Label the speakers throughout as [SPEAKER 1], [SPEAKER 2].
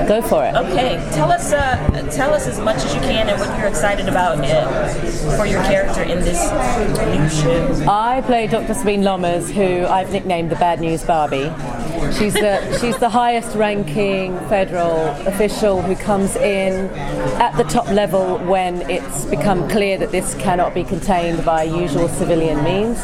[SPEAKER 1] Go for it.
[SPEAKER 2] Okay, tell us as much as you can and what you're excited about for your character in this new show.
[SPEAKER 1] I play Dr. Sabine Lommers, who I've nicknamed the Bad News Barbie. She's the highest-ranking federal official who comes in at the top level when it's become clear that this cannot be contained by usual civilian means.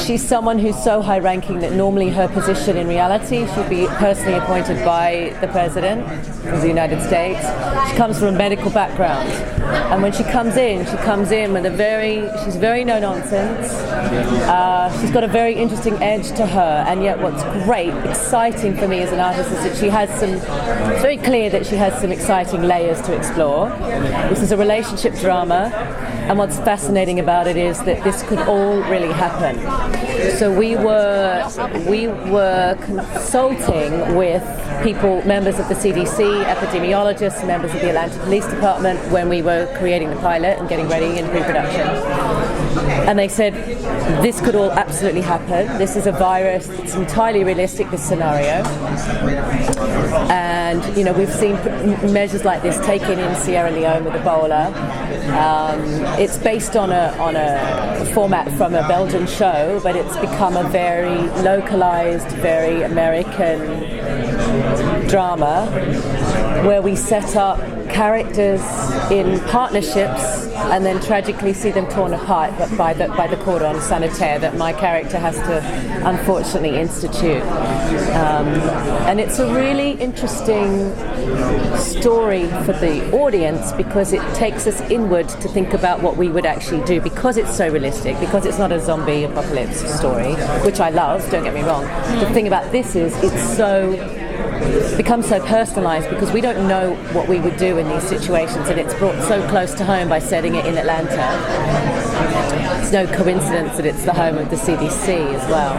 [SPEAKER 1] She's someone who's so high-ranking that normally her position in reality should be personally appointed by the President of the United States. She comes from a medical background, and when she comes in with she's very no-nonsense. She's got a very interesting edge to her, and yet what's great, exciting for me as an artist is that it's very clear that she has some exciting layers to explore. This is a relationship drama, and what's fascinating about it is that this could all really happen. So we were consulting with members of the CDC, epidemiologists, members of the Atlanta Police Department when we were creating the pilot and getting ready in pre-production. And they said, this could all absolutely happen. This is a virus. It's entirely realistic, this scenario. And, we've seen measures like this taken in Sierra Leone with Ebola. It's based on a format from a Belgian show, but it's become a very localized, very American drama where we set up characters in partnerships and then tragically see them torn apart by the cordon sanitaire that my character has to unfortunately institute. And it's a really interesting story for the audience because it takes us inward to think about what we would actually do, because it's so realistic, because it's not a zombie apocalypse story, which I love, don't get me wrong. The thing about this is it becomes so personalized because we don't know what we would do in these situations, and it's brought so close to home by setting it in Atlanta. It's no coincidence that it's the home of the CDC as well.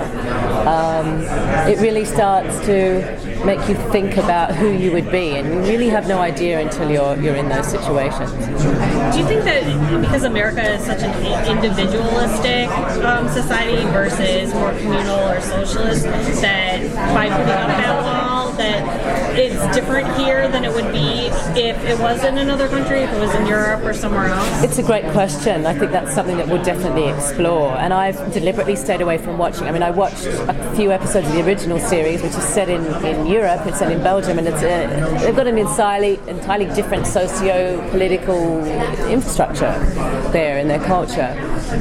[SPEAKER 1] It really starts to make you think about who you would be, and you really have no idea until you're in those situations.
[SPEAKER 2] Do you think that because America is such an individualistic society versus more communal or socialist, that by putting up that wall, that it's different here than it would be if it was in another country, if it was in Europe or somewhere else?
[SPEAKER 1] It's a great question. I think that's something that we'll definitely explore, and I've deliberately stayed away from watching. I mean, I watched a few episodes of the original series, which is set in Europe. It's set in Belgium, and they've got an entirely different socio-political infrastructure there in their culture.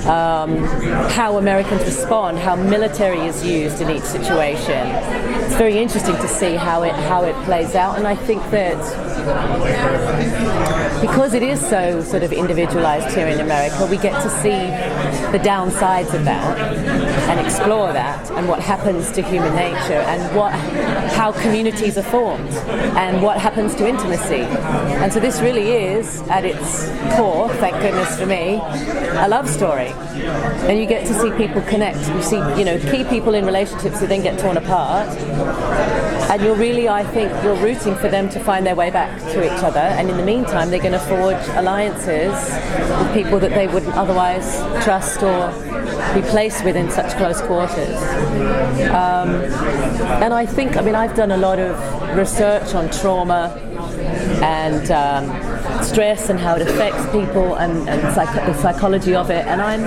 [SPEAKER 1] How Americans respond, how military is used in each situation. It's very interesting to see how it plays out, and I think that because it is so sort of individualized here in America, we get to see the downsides of that and explore that and what happens to human nature and how communities are formed and what happens to intimacy. And so this really is, at its core, thank goodness for me, a love story. And you get to see people connect. You see, key people in relationships who then get torn apart. And you're rooting for them to find their way back to each other. And in the meantime, they're going to forge alliances with people that they wouldn't otherwise trust or be placed with in such close quarters. And I think, I've done a lot of research on trauma and stress and how it affects people and the psychology of it, and I'm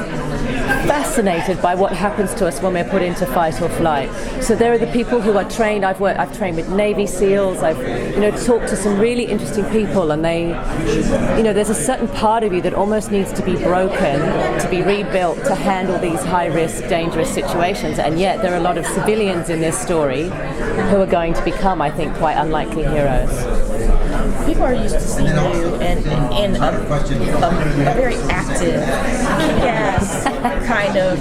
[SPEAKER 1] fascinated by what happens to us when we're put into fight or flight. So there are the people who are trained. I've trained with Navy SEALs. I've talked to some really interesting people, and they, there's a certain part of you that almost needs to be broken to be rebuilt to handle these high-risk, dangerous situations. And yet there are a lot of civilians in this story who are going to become, I think, quite unlikely heroes.
[SPEAKER 2] People are used to seeing you in a very active, kick-ass kind of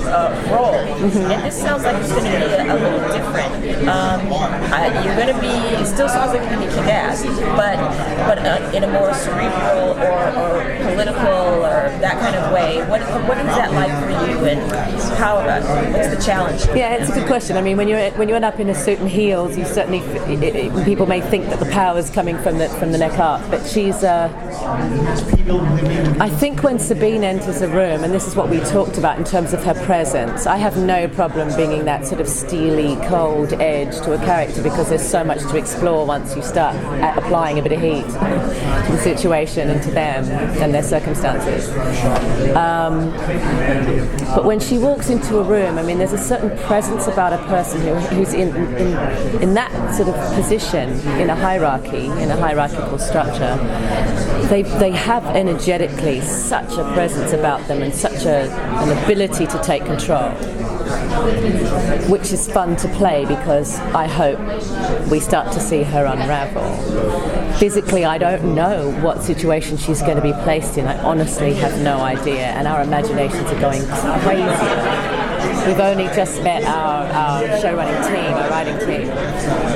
[SPEAKER 2] role, and this sounds like it's going to be a little different. You're going to be, it still sounds like you're going to be kick-ass, but in a more cerebral or political or that kind of way. What is that like for you, and what's the challenge?
[SPEAKER 1] Yeah, it's a good question. When you end up in a suit and heels, you certainly people may think that the power is coming from the neck up, but she's I think when Sabine enters a room, and this is what we talked about about in terms of her presence. I have no problem bringing that sort of steely, cold edge to a character because there's so much to explore once you start applying a bit of heat to the situation and to them and their circumstances. But when she walks into a room, I mean, there's a certain presence about a person who's in that sort of position in a hierarchy, in a hierarchical structure. They have energetically such a presence about them and such an ability to take control, which is fun to play because I hope we start to see her unravel. Physically, I don't know what situation she's going to be placed in. I honestly have no idea, and our imaginations are going crazy. We've only just met our show-running team, our writing team.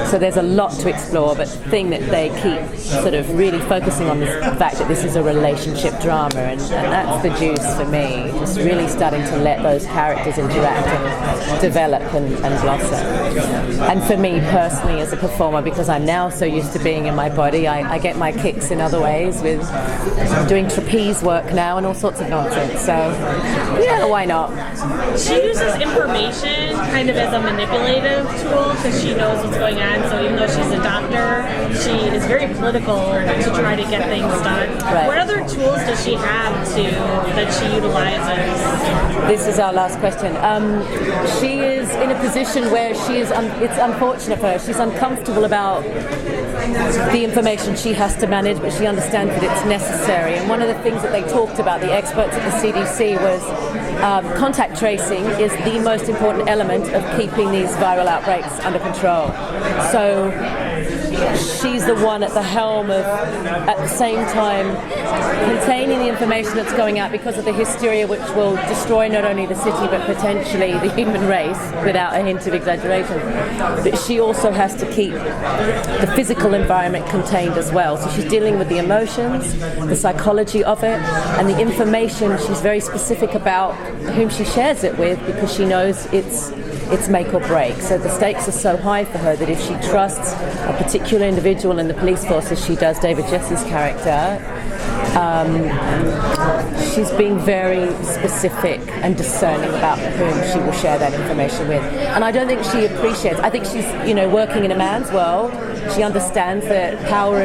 [SPEAKER 1] So there's a lot to explore, but the thing that they keep sort of really focusing on is the fact that this is a relationship drama, and that's the juice for me. Just really starting to let those characters interact and develop and blossom. And for me personally as a performer, because I'm now so used to being in my body, I get my kicks in other ways with doing trapeze work now and all sorts of nonsense. So yeah, why not?
[SPEAKER 3] She uses information kind of as a manipulative tool because she knows what's going on. So even though she's a doctor, she is very political to try to get things done.
[SPEAKER 1] Right.
[SPEAKER 3] What other tools does she have that she utilizes?
[SPEAKER 1] This is our last question. She is in a position where she is, it's unfortunate for her, she's uncomfortable about the information she has to manage, but she understands that it's necessary. And one of the things that they talked about, the experts at the CDC, was contact tracing is the most important element of keeping these viral outbreaks under control. So she's the one at the helm of, at the same time, containing the information that's going out because of the hysteria which will destroy not only the city but potentially the human race without a hint of exaggeration. But she also has to keep the physical environment contained as well. So she's dealing with the emotions, the psychology of it, and the information. She's very specific about whom she shares it with because she knows it's make or break. So the stakes are so high for her that if she trusts a particular individual in the police force, as she does David Jesse's character, she's being very specific and discerning about whom she will share that information with. And I don't think she appreciates, I think she's, working in a man's world. She understands that power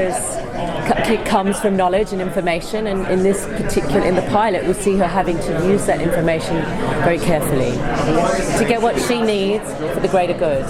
[SPEAKER 1] comes from knowledge and information, and in the pilot, we'll see her having to use that information very carefully to get what she needs for the greater good.